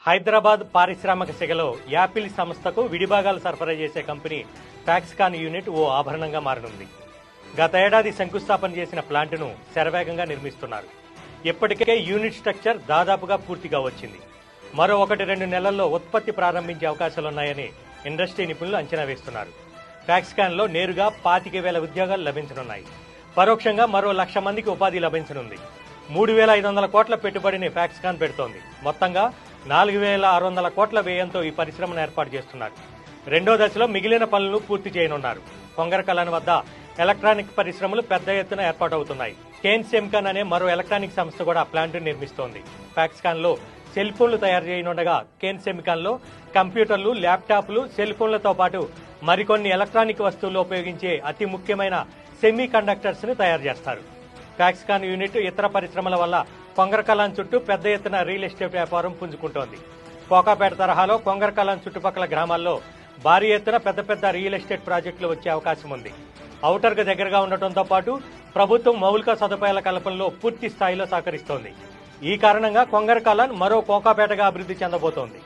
హైదరాబాద్ పారిశ్రామిక శాఖలో యాపిల్ సంస్థకు విడిభాగాలు సరఫరా చేసే కంపెనీ ఫాక్స్కాన్ యూనిట్ ఓ ఆభరణంగా మారనుంది. గత ఏడాది శంకుస్థాపన చేసిన ప్లాంటును శరవేగంగా నిర్మిస్తున్నారు. ఇప్పటికే యూనిట్ స్ట్రక్చర్ దాదాపుగా పూర్తిగా వచ్చింది. మరో 1-2 నెలల్లో ఉత్పత్తి ప్రారంభించే అవకాశాలున్నాయని ఇండస్ట్రీ నిపుణులు అంచనా వేస్తున్నారు. ఫాక్స్కాన్ లో నేరుగా 25,000 ఉద్యోగాలు లభించనున్నాయి. పరోక్షంగా మరో 1,00,000 మందికి ఉపాధి లభించనుంది. 3,500 కోట్ల పెట్టుబడిని ఫాక్స్కాన్ పెడుతోంది. మొత్తంగా 4,600 కోట్ల వ్యయంతో ఈ పరిశ్రమను ఏర్పాటు చేస్తున్నారు. రెండో దశలో మిగిలిన పనులను పూర్తి చేయనున్నారు. కొంగరకలాన్ వద్ద ఎలక్ట్రానిక్ పరిశ్రమలు పెద్ద ఎత్తున ఏర్పాటవుతున్నాయి. కేన్ సెమికాన్ అనే మరో ఎలక్ట్రానిక్ సంస్థ కూడా ప్లాంట్ నిర్మిస్తోంది. ఫాక్స్కాన్ లో సెల్ ఫోన్లు తయారు చేయనుండగా కేన్ సెమికాన్ లో కంప్యూటర్లు, ల్యాప్టాప్లు, సెల్ ఫోన్లతో పాటు మరికొన్ని ఎలక్ట్రానిక్ వస్తువుల్లో ఉపయోగించే అతి ముఖ్యమైన సెమీ కండక్టర్స్ ని తయారు చేస్తారు. ఫాక్స్కాన్ యూనిట్ ఇతర పరిశ్రమల వల్ల కొంగరకలాన్ చుట్టూ పెద్ద ఎత్తున రియల్ ఎస్టేట్ వ్యాపారం పుంజుకుంటోంది. కోకాపేట తరహాలో కొంగరకలాన్ చుట్టుపక్కల గ్రామాల్లో భారీ ఎత్తున పెద్ద రియల్ ఎస్టేట్ ప్రాజెక్టులు వచ్చే అవకాశం ఉంది. ఔటర్ కు దగ్గరగా ఉండటంతో పాటు ప్రభుత్వం మౌలిక సదుపాయాల కల్పనలో పూర్తి స్థాయిలో సహకరిస్తోంది. ఈ కారణంగా కొంగరకలాన్ మరో కోకాపేటగా అభివృద్ధి చెందబోతోంది.